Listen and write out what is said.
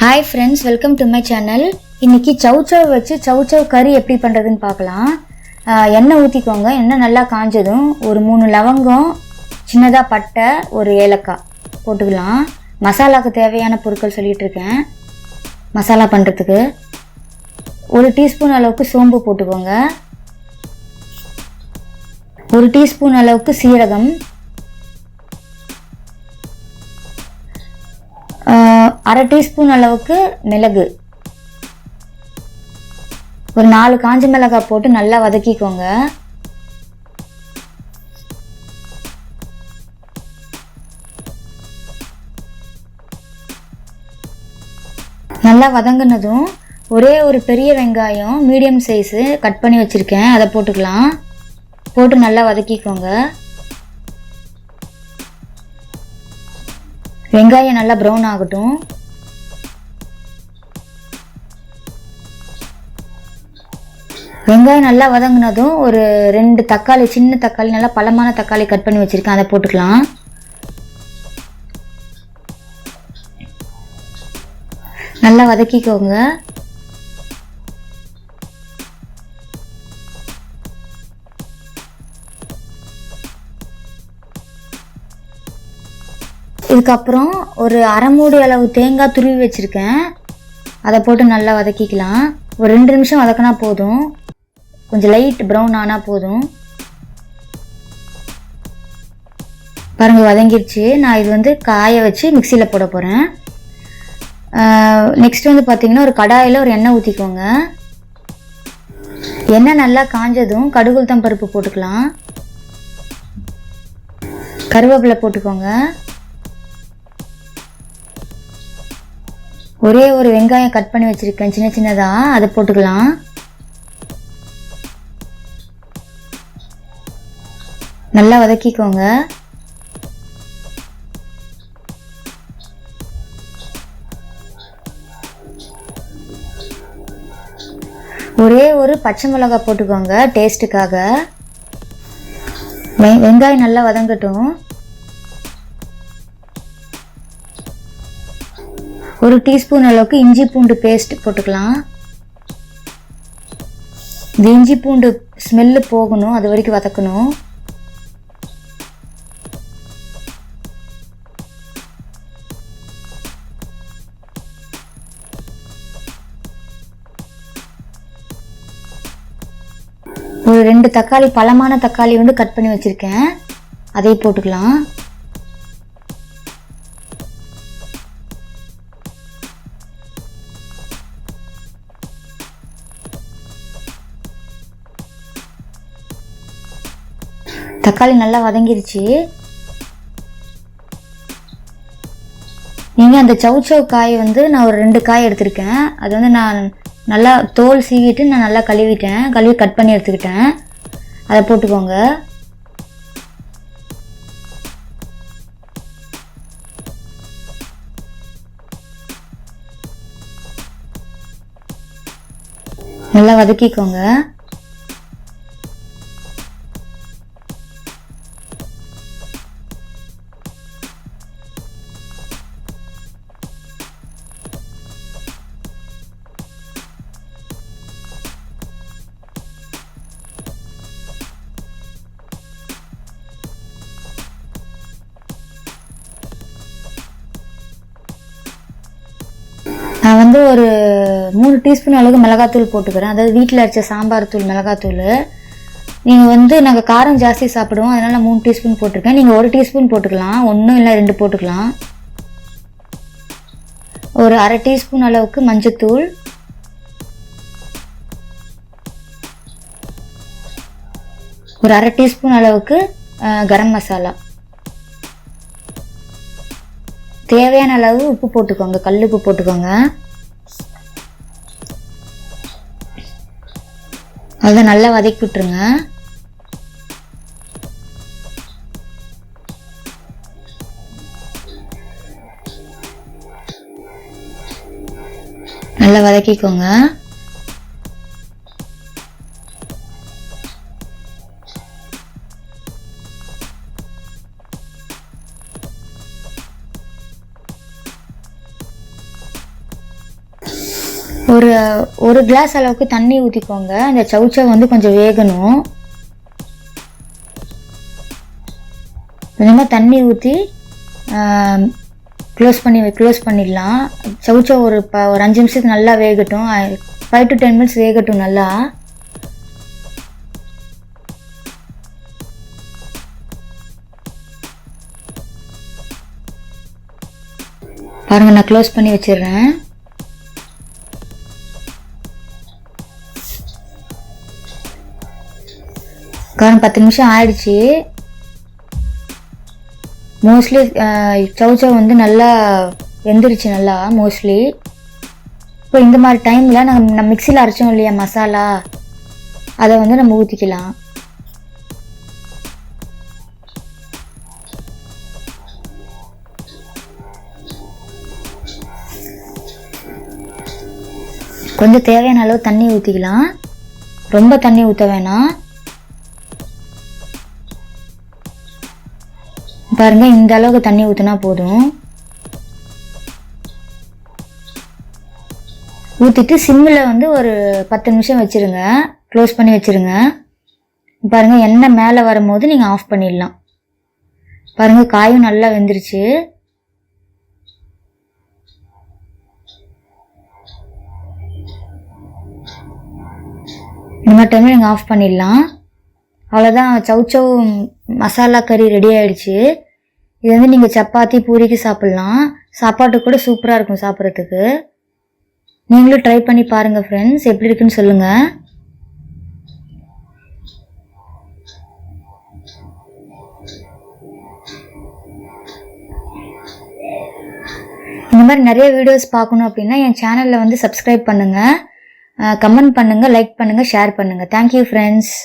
Hi friends, welcome to my channel. இன்னைக்கு chow chow வச்சு chow chow கறி எப்படி பண்றதுன்னு பார்க்கலாம். எண்ணெய் ஊத்திக்கோங்க. எண்ணெய் நல்லா காஞ்சதும் ஒரு 3 லவங்கம், சின்னதா பட்டை, ஒரு ஏலக்காய் போட்டுக்கலாம். மசாலாக்கு தேவையான பொருட்கள் சொல்லிட்டு இருக்கேன். மசாலா பண்றதுக்கு 1 டீஸ்பூன் அளவுக்கு சோம்பு போட்டுக்கோங்க. 1 டீஸ்பூன் அளவுக்கு சீரகம், 1/2 டீஸ்பூன் அளவுக்கு மிளகு, ஒரு 4 காஞ்ச மிளகாய் போட்டு நல்லா வதக்கிக்கோங்க. நல்லா வதங்கினதும் ஒரே ஒரு பெரிய வெங்காயம் மீடியம் சைஸு கட் பண்ணி வச்சுருக்கேன், அதை போட்டுக்கலாம். போட்டு நல்லா வதக்கிக்கோங்க. வெங்காயம் நல்லா ப்ரௌன் ஆகட்டும். வெங்காயம் நல்லா வதங்கினதும் ஒரு 2 தக்காளி, சின்ன தக்காளி, நல்லா பழமான தக்காளி கட் பண்ணி வச்சுருக்கேன், அதை போட்டுக்கலாம். நல்லா வதக்கிக்கோங்க. இதுக்கப்புறம் ஒரு அரை மூடி அளவு தேங்காய் துருவி வச்சுருக்கேன், அதை போட்டு நல்லா வதக்கிக்கலாம். ஒரு 2 நிமிஷம் வதக்கினா போதும், கொஞ்சம் லைட் ப்ரௌன் ஆனால் போதும். பாருங்கள் வதங்கிடுச்சு. நான் இது காய வச்சு மிக்சியில் போட போகிறேன். நெக்ஸ்ட் பார்த்திங்கன்னா ஒரு கடாயில் ஒரு எண்ணெய் ஊற்றிக்கோங்க. எண்ணெய் நல்லா காஞ்சதும் கடுகு உளுத்தம் பருப்பு போட்டுக்கலாம். கருவேப்பிலை போட்டுக்கோங்க. ஒரே ஒரு வெங்காயம் கட் பண்ணி வச்சுருக்கேன் சின்ன சின்னதாக, அதை போட்டுக்கலாம். நல்லா வதக்கிக்கோங்க. ஒரே ஒரு பச்சை மிளகாய் போட்டுக்கோங்க டேஸ்ட்டுக்காக. வெங்காயம் நல்லா வதங்கட்டும். ஒரு டீஸ்பூன் அளவுக்கு இஞ்சி பூண்டு பேஸ்ட் போட்டுக்கலாம். இந்த இஞ்சி பூண்டு ஸ்மெல்லு போகணும், அது வரைக்கும் வதக்கணும். ஒரு 2 தக்காளி, பழமான தக்காளி கட் பண்ணி வச்சுருக்கேன், அதை போட்டுக்கலாம். தக்காளி நல்லா வதங்கிருச்சு. நீங்கள் அந்த chow chow காய் நான் ஒரு 2 காய் எடுத்திருக்கேன். அது நான் நல்லா தோல் சீவிட்டு நான் நல்லா கழுவிட்டேன், கழுவி கட் பண்ணி எடுத்துக்கிட்டேன், அதை போட்டுக்கோங்க. நல்லா வதக்கிக்கோங்க. நான் ஒரு 3 டீஸ்பூன் அளவுக்கு மிளகாத்தூள் போட்டுக்கிறேன், அதாவது வீட்டில் அரைச்ச சாம்பார் தூள் மிளகாத்தூள். நீங்கள் நாங்கள் காரம் ஜாஸ்தி சாப்பிடுவோம், அதனால் நான் 3 டீஸ்பூன் போட்டிருக்கேன். நீங்கள் 1 டீஸ்பூன் போட்டுக்கலாம், 1 இல்லை 2 போட்டுக்கலாம். ஒரு அரை டீஸ்பூன் அளவுக்கு மஞ்சத்தூள், ஒரு அரை டீஸ்பூன் அளவுக்கு கரம் மசாலா, தேவையான அளவு உப்பு போட்டுக்கோங்க, கல் உப்பு போட்டுக்கோங்க. அதை நல்லா வதக்கி விட்டுருங்க. நல்லா வதக்கிக்கோங்க. ஒரு கிளாஸ் அளவுக்கு தண்ணி ஊற்றிக்கோங்க. இந்த சவுச்சவ் வந்து கொஞ்சம் வேகணும். கொஞ்சமாக தண்ணி ஊற்றி க்ளோஸ் பண்ணிடலாம். சவுச்சவ் ஒரு 5 நிமிஷத்துக்கு நல்லா வேகட்டும். 5 to 10 minutes வேகட்டும் நல்லா. பாருங்க, நான் க்ளோஸ் பண்ணி வச்சிடுறேன். காரணம் 10 நிமிஷம் ஆயிடுச்சு. மோஸ்ட்லி சவுச்சவ் வந்து நல்லா வெந்துருச்சு நல்லா மோஸ்ட்லி. இப்போ இந்த மாதிரி டைமில் நம்ம மிக்சியில் அரைச்சோம் இல்லையா மசாலா, அதை வந்து நம்ம ஊற்றிக்கலாம். கொஞ்சம் தேவையான அளவு தண்ணி ஊற்றிக்கலாம். ரொம்ப தண்ணி ஊற்ற வேணாம். பாருங்க, இந்த அளவுக்கு தண்ணி ஊற்றினா போதும். ஊற்றிட்டு சிம்மில் வந்து ஒரு 10 நிமிஷம் வச்சுருங்க. க்ளோஸ் பண்ணி வச்சுருங்க. பாருங்கள், எண்ணெய் மேலே வரும்போது நீங்கள் ஆஃப் பண்ணிடலாம். பாருங்கள், காயும் நல்லா வெந்துருச்சு. இந்த மாதிரி டைமில் நீங்கள் ஆஃப் பண்ணிடலாம். அவ்வளோதான், சவுச்சவ் மசாலா கறி ரெடி ஆகிடுச்சு. இது வந்து நீங்கள் சப்பாத்தி பூரிக்கு சாப்பிட்லாம். சாப்பாட்டுக்கு கூட சூப்பராக இருக்கும் சாப்பிட்றதுக்கு. நீங்களும் ட்ரை பண்ணி பாருங்கள் ஃப்ரெண்ட்ஸ், எப்படி இருக்குன்னு சொல்லுங்கள். இந்த மாதிரி நிறைய வீடியோஸ் பார்க்கணும் அப்படின்னா என் சேனலில் வந்து சப்ஸ்கிரைப் பண்ணுங்கள், கமெண்ட் பண்ணுங்கள், லைக் பண்ணுங்கள், ஷேர் பண்ணுங்கள். Thank you friends.